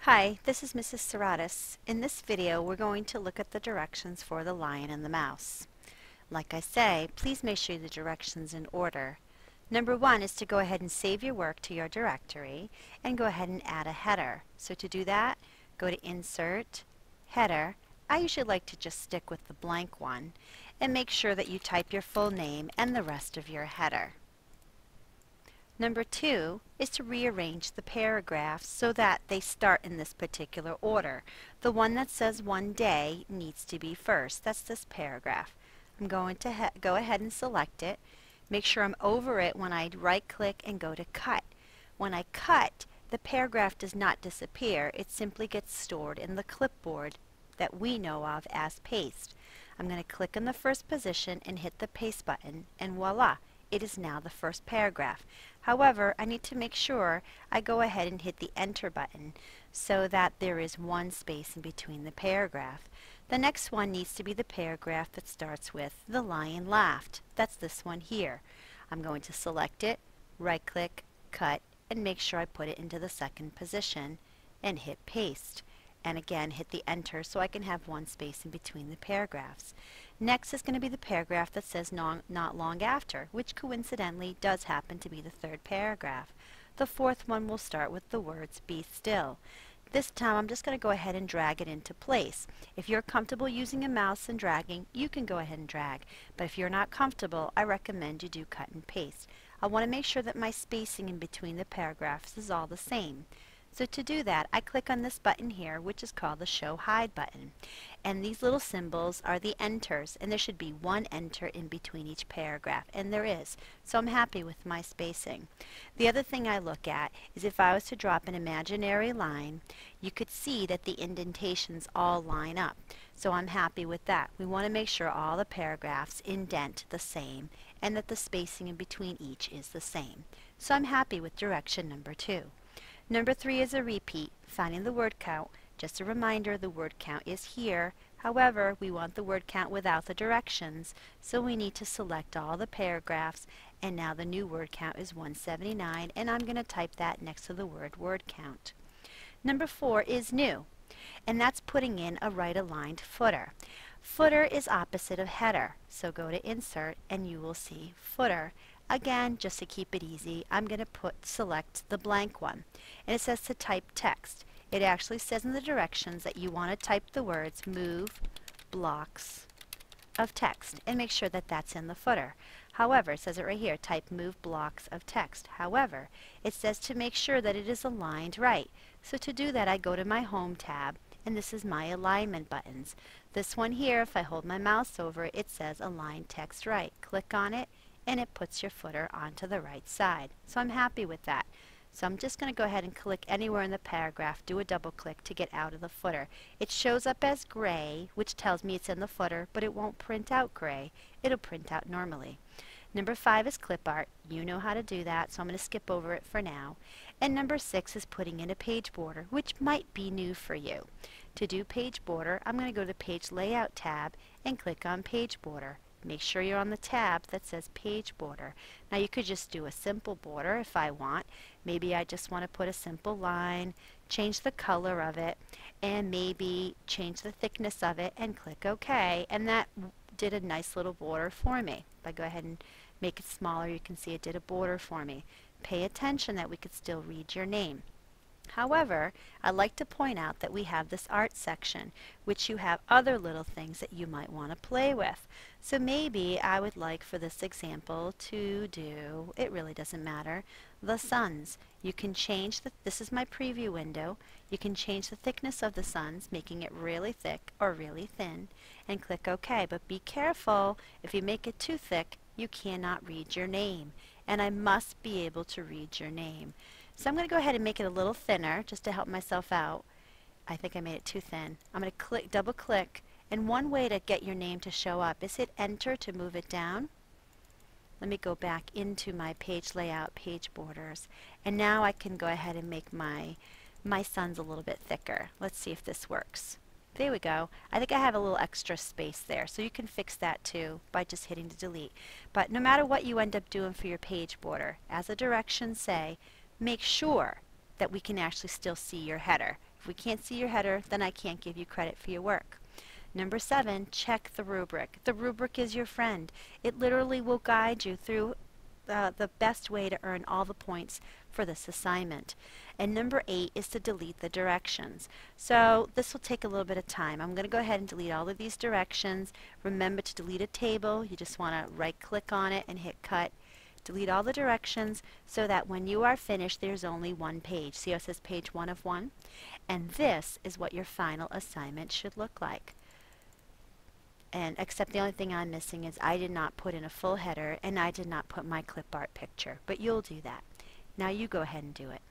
Hi, this is Mrs. Serratus. In this video, we're going to look at the directions for the lion and the mouse. Like I say, please make sure the directions in order. Number one is to go ahead and save your work to your directory and go ahead and add a header. So to do that, go to Insert, Header. I usually like to just stick with the blank one and make sure that you type your full name and the rest of your header. Number two is to rearrange the paragraphs so that they start in this particular order. The one that says one day needs to be first. That's this paragraph. I'm going to go ahead and select it. Make sure I'm over it when I right click and go to cut. When I cut, the paragraph does not disappear. It simply gets stored in the clipboard that we know of as paste. I'm going to click on the first position and hit the paste button, and voila! It is now the first paragraph. However, I need to make sure I go ahead and hit the enter button so that there is one space in between the paragraph. The next one needs to be the paragraph that starts with "The lion laughed." That's this one here. I'm going to select it, right click, cut, and make sure I put it into the second position and hit paste. And again hit the enter so I can have one space in between the paragraphs. Next is going to be the paragraph that says not long after, which coincidentally does happen to be the third paragraph. The fourth one will start with the words "be still." This time I'm just going to go ahead and drag it into place. If you're comfortable using a mouse and dragging, you can go ahead and drag. But if you're not comfortable, I recommend you do cut and paste. I want to make sure that my spacing in between the paragraphs is all the same. So to do that, I click on this button here, which is called the Show Hide button. And these little symbols are the enters, and there should be one enter in between each paragraph, and there is. So I'm happy with my spacing. The other thing I look at is if I was to drop an imaginary line, you could see that the indentations all line up. So I'm happy with that. We want to make sure all the paragraphs indent the same and that the spacing in between each is the same. So I'm happy with direction number 2. Number 3 is a repeat, finding the word count. Just a reminder, the word count is here. However, we want the word count without the directions, so we need to select all the paragraphs, and now the new word count is 179, and I'm going to type that next to the word count. Number 4 is new, and that's putting in a right-aligned footer. Footer is opposite of header, so go to Insert, and you will see Footer. Again, just to keep it easy, I'm going to select the blank one. And it says to type text. It actually says in the directions that you want to type the words "move blocks of text" and make sure that that's in the footer. However, it says it right here, type "move blocks of text." However, it says to make sure that it is aligned right. So to do that, I go to my Home tab, and this is my alignment buttons. This one here, if I hold my mouse over it, it says Align Text Right. Click on it, and it puts your footer onto the right side. So I'm happy with that. So I'm just going to go ahead and click anywhere in the paragraph, do a double click to get out of the footer. It shows up as gray, which tells me it's in the footer, but it won't print out gray. It'll print out normally. Number 5 is clip art. You know how to do that, so I'm going to skip over it for now. And number 6 is putting in a page border, which might be new for you. To do page border, I'm going to go to the Page Layout tab and click on Page Border. Make sure you're on the tab that says Page Border. Now you could just do a simple border if I want. Maybe I just want to put a simple line, change the color of it, and maybe change the thickness of it and click OK. And that did a nice little border for me. If I go ahead and make it smaller, you can see it did a border for me. Pay attention that we could still read your name. However, I'd like to point out that we have this art section, which you have other little things that you might want to play with. So maybe I would like for this example to do, it really doesn't matter, the suns. You can change this is my preview window. You can change the thickness of the suns, making it really thick or really thin, and click OK. But be careful, if you make it too thick, you cannot read your name. And I must be able to read your name. So I'm going to go ahead and make it a little thinner just to help myself out. I think I made it too thin. I'm going to double click, and one way to get your name to show up is hit enter to move it down. Let me go back into my page layout, page borders, and now I can go ahead and make my suns a little bit thicker. Let's see if this works. There we go. I think I have a little extra space there, so you can fix that too by just hitting the delete. But no matter what you end up doing for your page border, as the directions say, make sure that we can actually still see your header. If we can't see your header, then I can't give you credit for your work. Number 7, check the rubric. The rubric is your friend. It literally will guide you through the best way to earn all the points for this assignment. And number 8 is to delete the directions. So this will take a little bit of time. I'm going to go ahead and delete all of these directions. Remember to delete a table. You just want to right click on it and hit cut. Delete all the directions so that when you are finished there's only one page. See how it says page 1 of 1? And this is what your final assignment should look like. And except the only thing I'm missing is I did not put in a full header and I did not put my clip art picture, but you'll do that. Now you go ahead and do it.